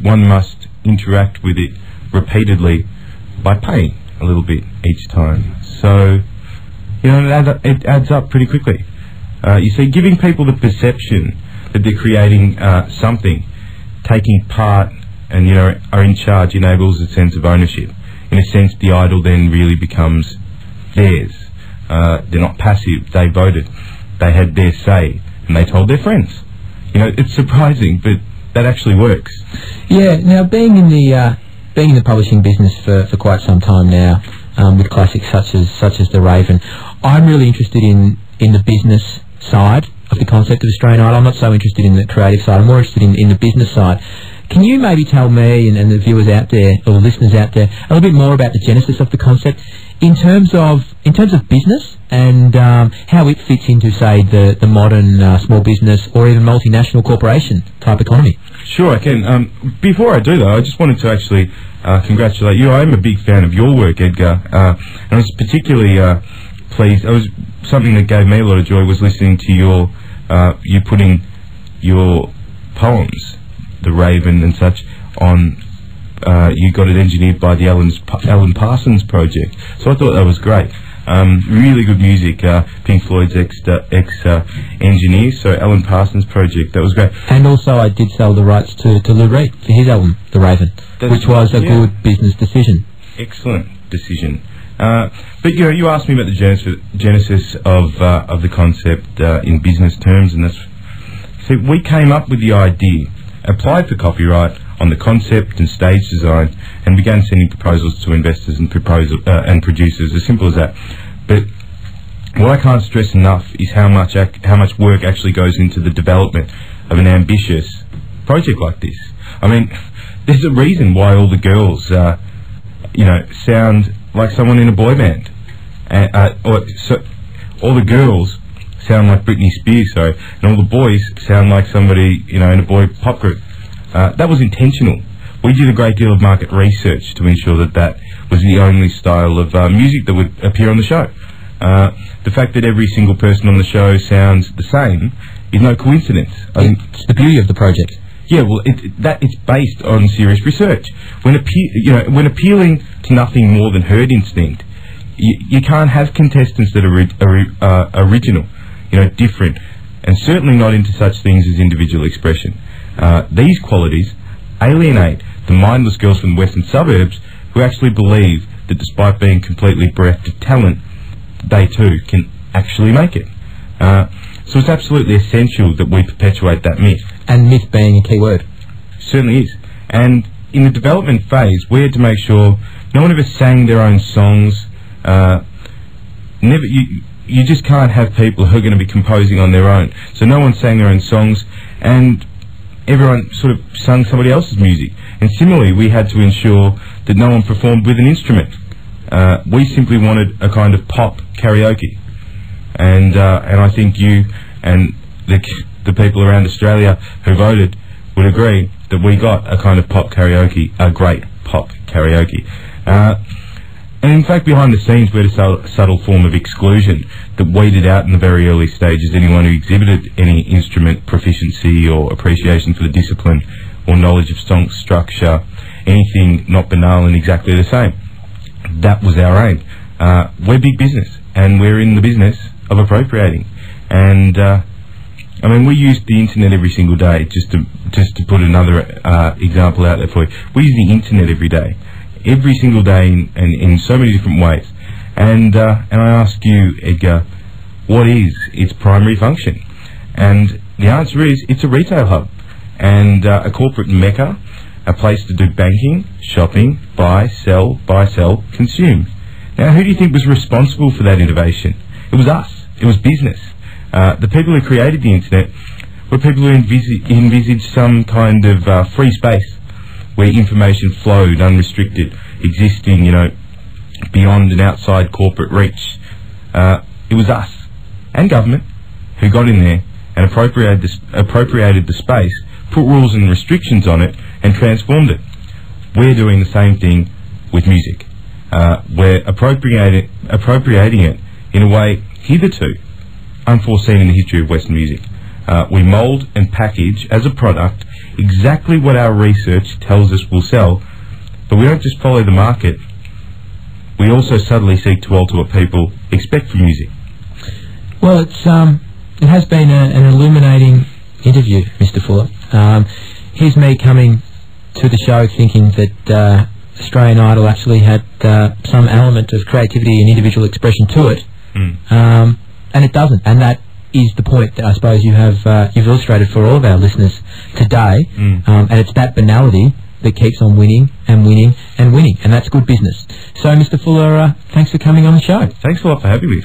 one must interact with it repeatedly by paying a little bit each time. So, it adds up pretty quickly. You see, giving people the perception that they're creating something, taking part and, are in charge, enables a sense of ownership. In a sense, the idol then really becomes theirs. They're not passive, they voted. They had their say, and they told their friends. It's surprising, but that actually works. Yeah, now being in the publishing business for quite some time now, with classics such as The Raven, I'm really interested in the business side of the concept of Australian Idol. I'm not so interested in the creative side, I'm more interested in the business side. Can you maybe tell me and the viewers out there, or the listeners out there, a little bit more about the genesis of the concept in terms of business and how it fits into, say, the modern small business or even multinational corporation type economy? Sure, I can. Before I do, though, I just wanted to actually congratulate you. I'm a big fan of your work, Edgar, and I was particularly pleased. Something that gave me a lot of joy was listening to you putting your poems, The Raven and such, on. You got it engineered by the Alan Parsons Project, so I thought that was great. Really good music. Pink Floyd's ex-engineer, so Alan Parsons Project, that was great. And also I did sell the rights to Lou Reed for his album, The Raven, which was a good business decision. Excellent decision. But you asked me about the genesis of the concept in business terms, and we came up with the idea, applied for copyright on the concept and stage design, and began sending proposals to investors and producers. As simple as that. But what I can't stress enough is how much work actually goes into the development of an ambitious project like this. I mean, there's a reason why all the girls, sound like someone in a boy band, all the girls sound like Britney Spears, and all the boys sound like somebody, in a boy pop group. That was intentional. We did a great deal of market research to ensure that was the only style of music that would appear on the show. The fact that every single person on the show sounds the same is no coincidence. It's the beauty of the project. Yeah, well, it's based on serious research. When appealing to nothing more than herd instinct, you can't have contestants that are original, different, and certainly not into such things as individual expression. These qualities alienate the mindless girls from the western suburbs who actually believe that despite being completely bereft of talent, they too can actually make it. So it's absolutely essential that we perpetuate that myth. And myth being a key word. Certainly is. And in the development phase, we had to make sure no one ever sang their own songs. You just can't have people who are going to be composing on their own. So no one sang their own songs, and everyone sort of sung somebody else's music. And similarly, we had to ensure that no one performed with an instrument. We simply wanted a kind of pop karaoke. And I think you and the people around Australia who voted would agree that we got a kind of pop karaoke, a great pop karaoke. And in fact, behind the scenes, we had a subtle form of exclusion that weeded out in the very early stages anyone who exhibited any instrument proficiency or appreciation for the discipline or knowledge of song structure, anything not banal and exactly the same. That was our aim. We're big business, and we're in the business of appropriating. And we use the internet every single day. Just to put another example out there for you, we use the internet every day. Every single day in so many different ways. And I ask you, Edgar, what is its primary function? And the answer is, it's a retail hub and a corporate mecca, a place to do banking, shopping, buy, sell, consume. Now, who do you think was responsible for that innovation? It was us. It was business. The people who created the internet were people who envisaged some kind of free space where information flowed unrestricted, existing, beyond and outside corporate reach. It was us and government who got in there and appropriated the space, put rules and restrictions on it, and transformed it. We're doing the same thing with music. We're appropriating it in a way hitherto unforeseen in the history of Western music. We mould and package as a product exactly what our research tells us will sell, but we don't just follow the market. We also subtly seek to alter what people expect from music. Well, it has been an illuminating interview, Mr. Fuller. Here's me coming to the show thinking that Australian Idol actually had some element of creativity and individual expression to it, and it doesn't. And that is the point that I suppose you've illustrated for all of our listeners today. And it's that banality that keeps on winning and winning and winning, and that's good business. So, Mr. Fuller, thanks for coming on the show. Thanks a lot for having me.